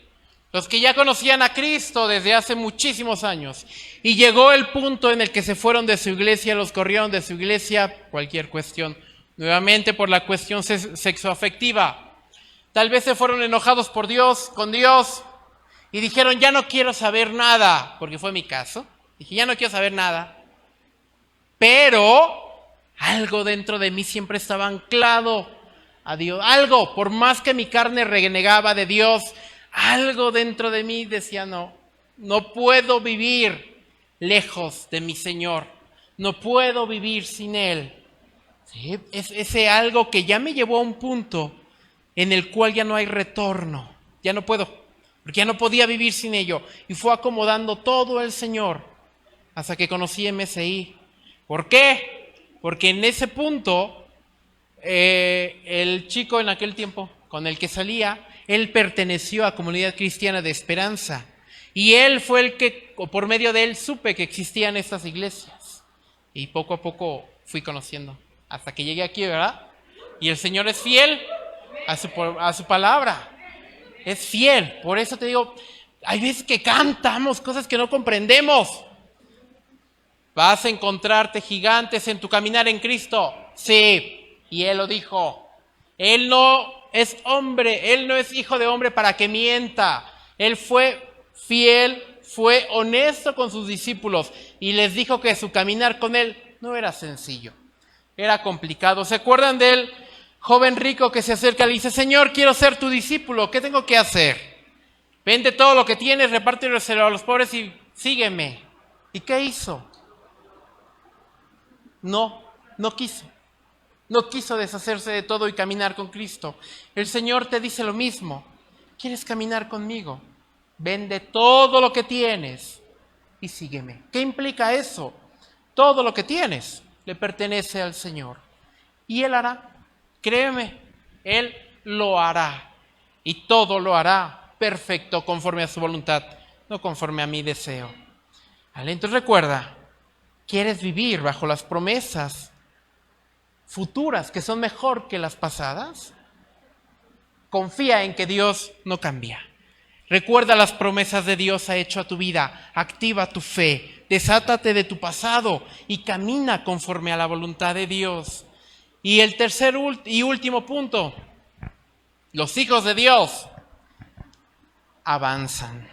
los que ya conocían a Cristo desde hace muchísimos años y llegó el punto en el que se fueron de su iglesia, los corrieron de su iglesia, cualquier cuestión, nuevamente por la cuestión sexoafectiva. Tal vez se fueron enojados por Dios, con Dios, y dijeron, ya no quiero saber nada, porque fue mi caso. Dije, ya no quiero saber nada. Pero algo dentro de mí siempre estaba anclado a Dios. Algo, por más que mi carne renegaba de Dios, algo dentro de mí decía, no puedo vivir lejos de mi Señor. No puedo vivir sin Él. ¿Sí? Es ese algo que ya me llevó a un punto en el cual ya no hay retorno. Ya no puedo, porque ya no podía vivir sin ello. Y fue acomodando todo el Señor hasta que conocí MSI. ¿Por qué? Porque en ese punto, el chico en aquel tiempo con el que salía, él perteneció a Comunidad Cristiana de Esperanza. Y él fue el que, o por medio de él, supe que existían estas iglesias. Y poco a poco fui conociendo. Hasta que llegué aquí, ¿verdad? Y el Señor es fiel a su palabra. Es fiel. Por eso te digo, hay veces que cantamos cosas que no comprendemos. ¿Vas a encontrarte gigantes en tu caminar en Cristo? Sí. Y Él lo dijo. Él no es hombre, Él no es hijo de hombre para que mienta. Él fue fiel, fue honesto con sus discípulos y les dijo que su caminar con Él no era sencillo, era complicado. ¿Se acuerdan del joven rico que se acerca y le dice, Señor, quiero ser tu discípulo, ¿qué tengo que hacer? Vende todo lo que tienes, repártelo a los pobres y sígueme. ¿Y qué hizo? No quiso. No quiso deshacerse de todo y caminar con Cristo. El Señor te dice lo mismo. ¿Quieres caminar conmigo? Vende todo lo que tienes y sígueme. ¿Qué implica eso? Todo lo que tienes le pertenece al Señor. Y Él hará. Créeme, Él lo hará. Y todo lo hará perfecto conforme a su voluntad, no conforme a mi deseo. ¿Vale? Entonces recuerda, ¿quieres vivir bajo las promesas futuras que son mejor que las pasadas? Confía en que Dios no cambia. Recuerda las promesas de Dios ha hecho a tu vida. Activa tu fe. Desátate de tu pasado y camina conforme a la voluntad de Dios. Y el tercer y último punto. Los hijos de Dios avanzan.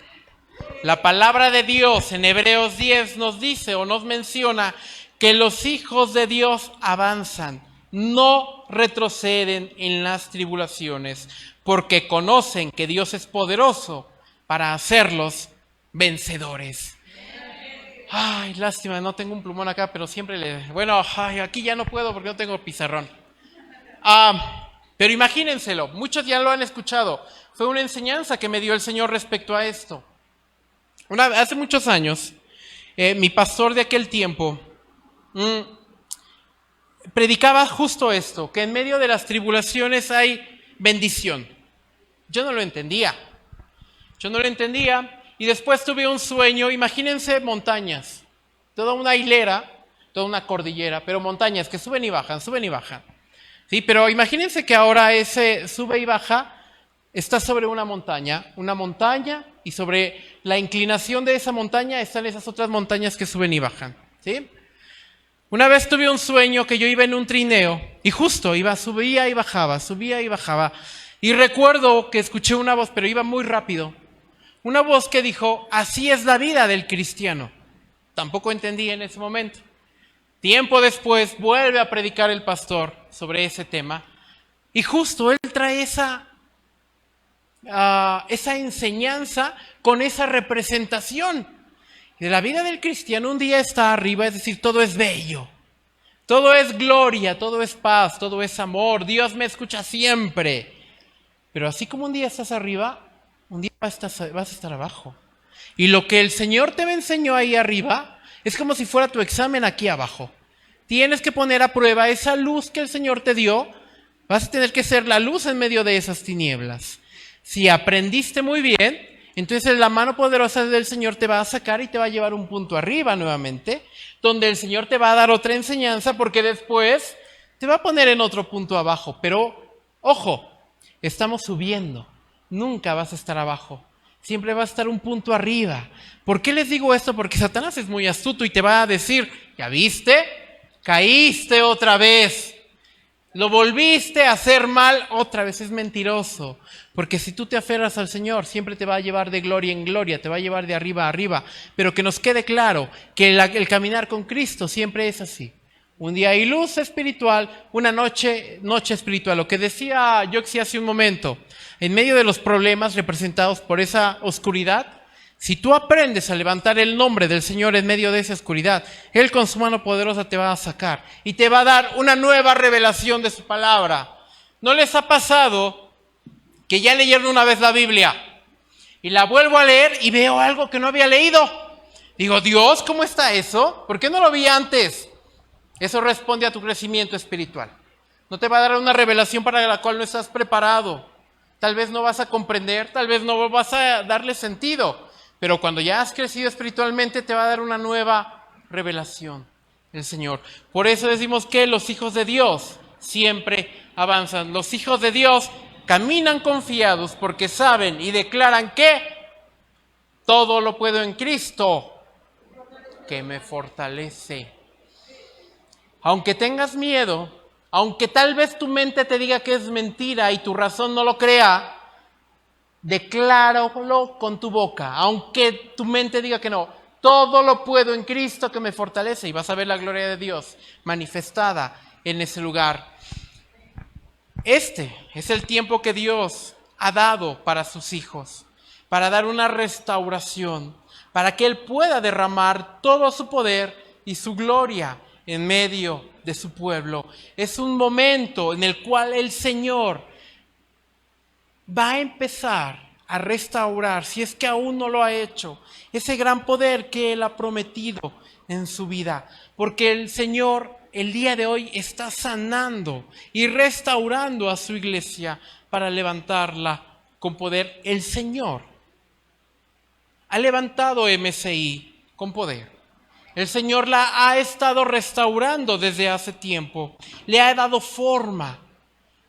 La palabra de Dios en Hebreos 10 nos dice o nos menciona que los hijos de Dios avanzan, no retroceden en las tribulaciones, porque conocen que Dios es poderoso para hacerlos vencedores. Ay, lástima, no tengo un plumón acá, pero siempre aquí ya no puedo porque no tengo pizarrón. Pero imagínenselo, muchos ya lo han escuchado. Fue una enseñanza que me dio el Señor respecto a esto. Hace muchos años, mi pastor de aquel tiempo predicaba justo esto, que en medio de las tribulaciones hay bendición. Yo no lo entendía. Y después tuve un sueño, imagínense montañas, toda una hilera, toda una cordillera, pero montañas que suben y bajan. Sí, pero imagínense que ahora ese sube y baja está sobre una montaña, y sobre la inclinación de esa montaña están esas otras montañas que suben y bajan. ¿Sí? Una vez tuve un sueño que yo iba en un trineo y justo subía y bajaba. Y recuerdo que escuché una voz, pero iba muy rápido. Una voz que dijo, así es la vida del cristiano. Tampoco entendí en ese momento. Tiempo después vuelve a predicar el pastor sobre ese tema y justo él trae esa enseñanza con esa representación de la vida del cristiano. Un día está arriba, es decir, todo es bello, todo es gloria, todo es paz, todo es amor, Dios me escucha siempre. Pero así como un día estás arriba, un día vas a estar abajo. Y lo que el Señor te enseñó ahí arriba es como si fuera tu examen aquí abajo. Tienes que poner a prueba esa luz que el Señor te dio. Vas a tener que ser la luz en medio de esas tinieblas. Si aprendiste muy bien, entonces la mano poderosa del Señor te va a sacar y te va a llevar un punto arriba nuevamente, donde el Señor te va a dar otra enseñanza, porque después te va a poner en otro punto abajo. Pero, ojo, estamos subiendo. Nunca vas a estar abajo. Siempre va a estar un punto arriba. ¿Por qué les digo esto? Porque Satanás es muy astuto y te va a decir, ¿ya viste? Caíste otra vez. Lo volviste a hacer mal otra vez. Es mentiroso. Porque si tú te aferras al Señor, siempre te va a llevar de gloria en gloria, te va a llevar de arriba a arriba. Pero que nos quede claro que el caminar con Cristo siempre es así. Un día hay luz espiritual, una noche espiritual. Lo que decía Yoxi hace un momento, en medio de los problemas representados por esa oscuridad, si tú aprendes a levantar el nombre del Señor en medio de esa oscuridad, Él con su mano poderosa te va a sacar y te va a dar una nueva revelación de su palabra. ¿No les ha pasado que ya leyeron una vez la Biblia y la vuelvo a leer y veo algo que no había leído? Digo, Dios, ¿cómo está eso? ¿Por qué no lo vi antes? Eso responde a tu crecimiento espiritual. No te va a dar una revelación para la cual no estás preparado. Tal vez no vas a comprender, tal vez no vas a darle sentido. Pero cuando ya has crecido espiritualmente te va a dar una nueva revelación el Señor. Por eso decimos que los hijos de Dios siempre avanzan. Los hijos de Dios caminan confiados porque saben y declaran que todo lo puedo en Cristo que me fortalece. Aunque tengas miedo, aunque tal vez tu mente te diga que es mentira y tu razón no lo crea, decláralo con tu boca. Aunque tu mente diga que no, todo lo puedo en Cristo que me fortalece, y vas a ver la gloria de Dios manifestada en ese lugar. Este es el tiempo que Dios ha dado para sus hijos, para dar una restauración, para que Él pueda derramar todo su poder y su gloria en medio de su pueblo. Es un momento en el cual el Señor va a empezar a restaurar, si es que aún no lo ha hecho, ese gran poder que Él ha prometido en su vida. Porque el Señor el día de hoy está sanando y restaurando a su iglesia para levantarla con poder. El Señor ha levantado MCI con poder. El Señor la ha estado restaurando desde hace tiempo, le ha dado forma,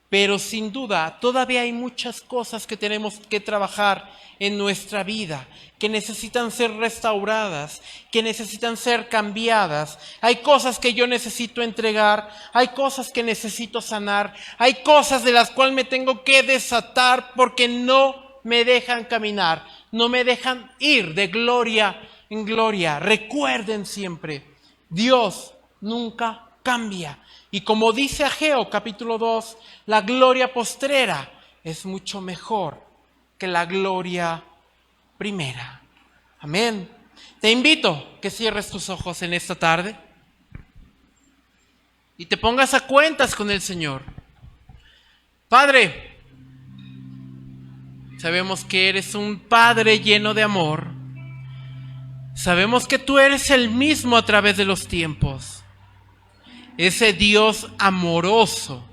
pero sin duda todavía hay muchas cosas que tenemos que trabajar en nuestra vida, que necesitan ser restauradas, que necesitan ser cambiadas. Hay cosas que yo necesito entregar, hay cosas que necesito sanar, hay cosas de las cuales me tengo que desatar porque no me dejan caminar, no me dejan ir de gloria en gloria. Recuerden siempre, Dios nunca cambia. Y como dice Ageo capítulo 2, la gloria postrera es mucho mejor que la gloria primera. Amén. Te invito que cierres tus ojos en esta tarde y te pongas a cuentas con el Señor. Padre, sabemos que eres un Padre lleno de amor. Sabemos que tú eres el mismo a través de los tiempos. Ese Dios amoroso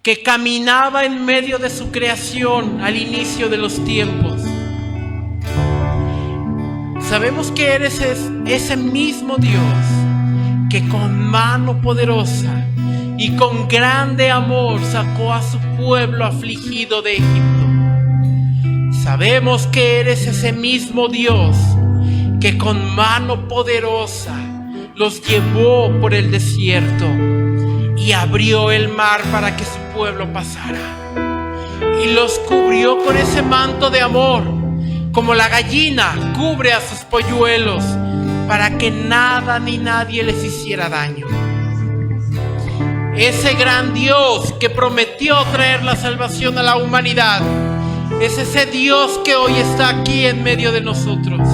que caminaba en medio de su creación al inicio de los tiempos. Sabemos que eres ese mismo Dios que con mano poderosa y con grande amor sacó a su pueblo afligido de Egipto. Sabemos que eres ese mismo Dios que con mano poderosa los llevó por el desierto y abrió el mar para que su pueblo pasara. Y los cubrió con ese manto de amor, como la gallina cubre a sus polluelos, para que nada ni nadie les hiciera daño. Ese gran Dios que prometió traer la salvación a la humanidad es ese Dios que hoy está aquí en medio de nosotros.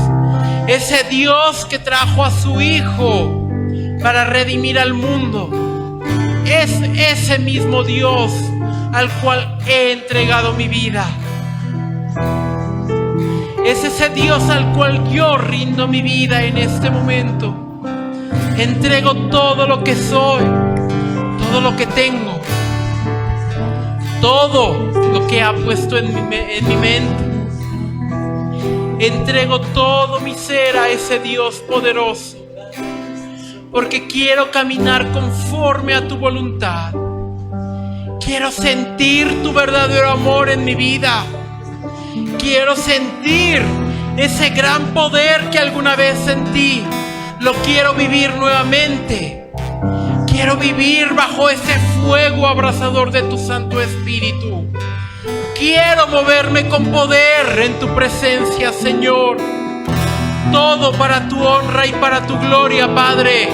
Ese Dios que trajo a su Hijo para redimir al mundo. Es ese mismo Dios al cual he entregado mi vida. Es ese Dios al cual yo rindo mi vida en este momento. Entrego todo lo que soy, todo lo que tengo, todo lo que ha puesto en mi mente. Entrego todo mi ser a ese Dios poderoso, porque quiero caminar conforme a tu voluntad. Quiero sentir tu verdadero amor en mi vida. Quiero sentir ese gran poder que alguna vez sentí. Lo quiero vivir nuevamente. Quiero vivir bajo ese fuego abrasador de tu Santo Espíritu. Quiero moverme con poder en tu presencia, Señor. Todo para tu honra y para tu gloria, Padre.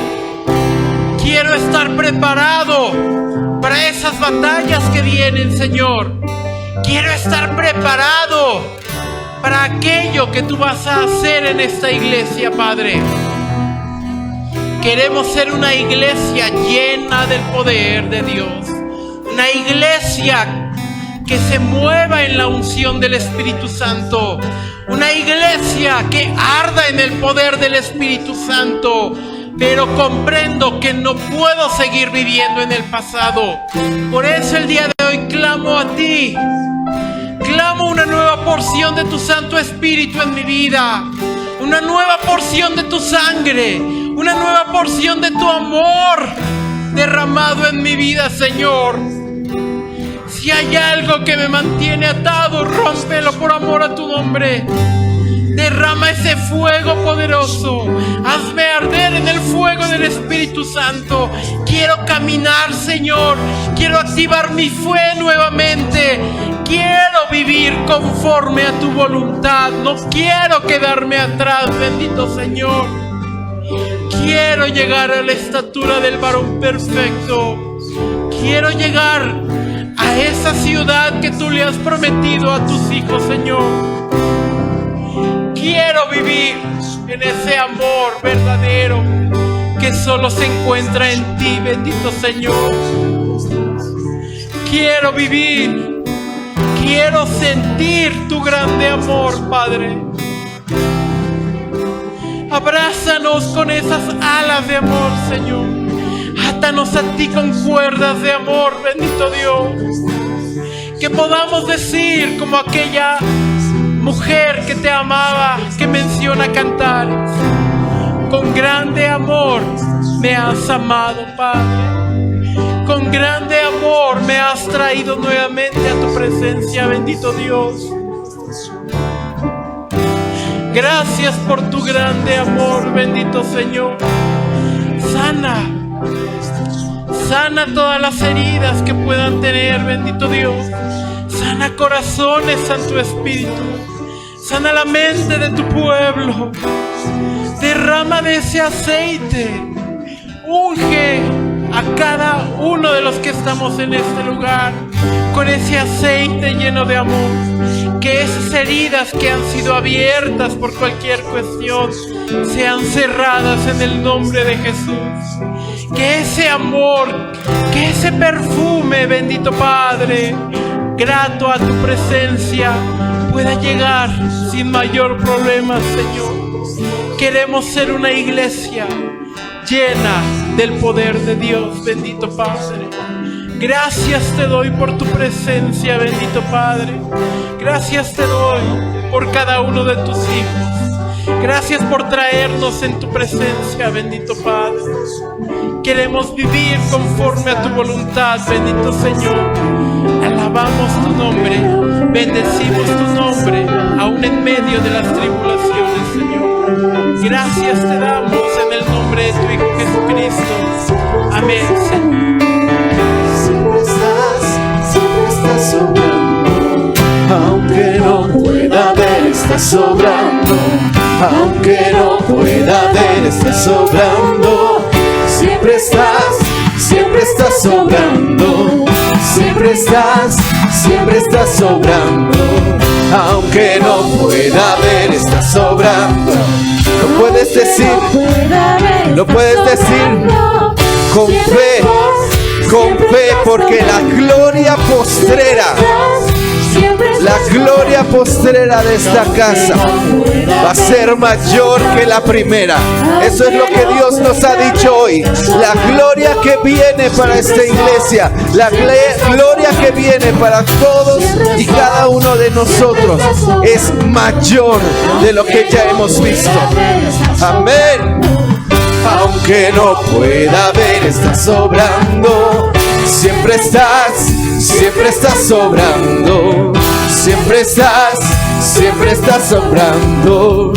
Quiero estar preparado para esas batallas que vienen, Señor. Quiero estar preparado para aquello que tú vas a hacer en esta iglesia, Padre. Queremos ser una iglesia llena del poder de Dios. Una iglesia que se mueva en la unción del Espíritu Santo. Una iglesia que arda en el poder del Espíritu Santo. Pero comprendo que no puedo seguir viviendo en el pasado. Por eso el día de hoy clamo a ti. Clamo una nueva porción de tu Santo Espíritu en mi vida. Una nueva porción de tu sangre. Una nueva porción de tu amor derramado en mi vida, Señor. Si hay algo que me mantiene atado, rómpelo por amor a tu nombre. Derrama ese fuego poderoso. Hazme arder en el fuego del Espíritu Santo. Quiero caminar, Señor. Quiero activar mi fe nuevamente. Quiero vivir conforme a tu voluntad. No quiero quedarme atrás, bendito Señor. Quiero llegar a la estatura del varón perfecto. Quiero llegar a esa ciudad que tú le has prometido a tus hijos, Señor. Quiero vivir en ese amor verdadero que solo se encuentra en ti, bendito Señor. Quiero vivir, quiero sentir tu grande amor, Padre. Abrázanos con esas alas de amor, Señor. Átanos a ti con cuerdas de amor, bendito Dios. Que podamos decir como aquella mujer que te amaba, que menciona Cantares: con grande amor me has amado, Padre. Con grande amor me has traído nuevamente a tu presencia, bendito Dios. Gracias por tu grande amor, bendito Señor. Sana todas las heridas que puedan tener, bendito Dios. Sana corazones, Santo Espíritu. Sana la mente de tu pueblo. Derrama de ese aceite. Unge a cada uno de los que estamos en este lugar con ese aceite lleno de amor. Que esas heridas que han sido abiertas por cualquier cuestión sean cerradas en el nombre de Jesús. Que ese amor, que ese perfume, bendito Padre, grato a tu presencia, pueda llegar sin mayor problema, Señor. Queremos ser una iglesia llena del poder de Dios, bendito Padre. Gracias te doy por tu presencia, bendito Padre. Gracias te doy por cada uno de tus hijos. Gracias por traernos en tu presencia, bendito Padre. Queremos vivir conforme a tu voluntad, bendito Señor. Alabamos tu nombre, bendecimos tu nombre, aún en medio de las tribulaciones, Señor. Gracias te damos en el nombre de tu Hijo Jesucristo. Amén, Señor. Siempre estás sobrando, aunque no pueda ver, estás sobrando, aunque no pueda ver, estás sobrando. Siempre estás sobrando, siempre estás sobrando, aunque no pueda ver, estás sobrando. Lo puedes decir con fe, porque la gloria postrera de esta casa va a ser mayor que la primera. Eso es lo que Dios nos ha dicho hoy. La gloria que viene para esta iglesia, la gloria que viene para todos y cada uno de nosotros es mayor de lo que ya hemos visto. Amén. Aunque no pueda ver, estás sobrando. Siempre estás sobrando. Siempre estás sobrando.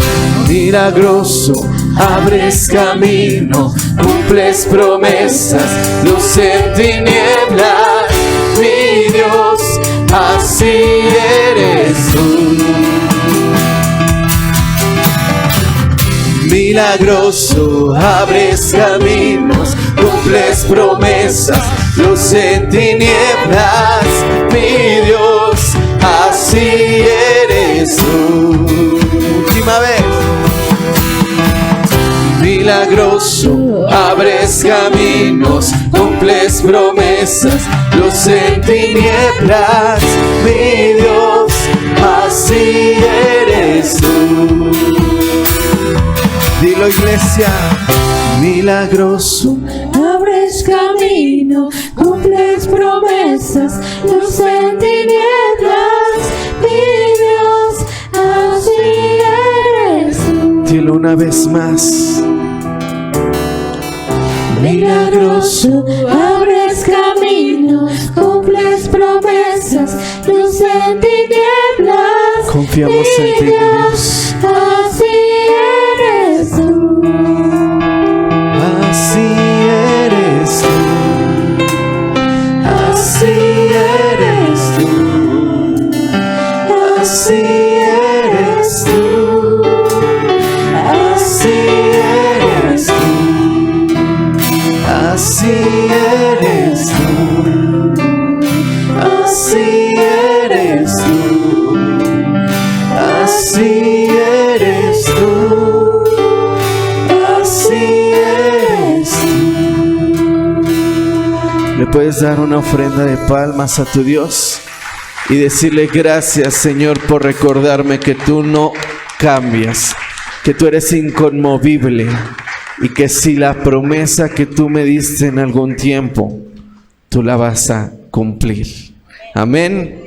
Milagroso, abres camino, cumples promesas, luz en tinieblas. Mi Dios, así eres tú. Milagroso, abres caminos, cumples promesas, luz en tinieblas. Mi Dios, así eres tú. Última vez. Milagroso, abres caminos, cumples promesas, luz en tinieblas. Mi Dios, así eres tú. Dilo, iglesia. Milagroso, abres camino, cumples promesas, luz en tinieblas. Mi Dios, así eres tú. dilo una vez más. Milagroso, abres camino, cumples promesas, luz en tinieblas. Confiamos en ti, Dios. Así eres tú. Así eres tú. Así eres tú. Así eres tú. Así eres tú. Así eres tú. Así eres tú. Así eres tú. Así eres tú. Le puedes dar una ofrenda de palmas a tu Dios y decirle gracias, Señor, por recordarme que tú no cambias, que tú eres inconmovible y que si la promesa que tú me diste en algún tiempo, tú la vas a cumplir. Amén.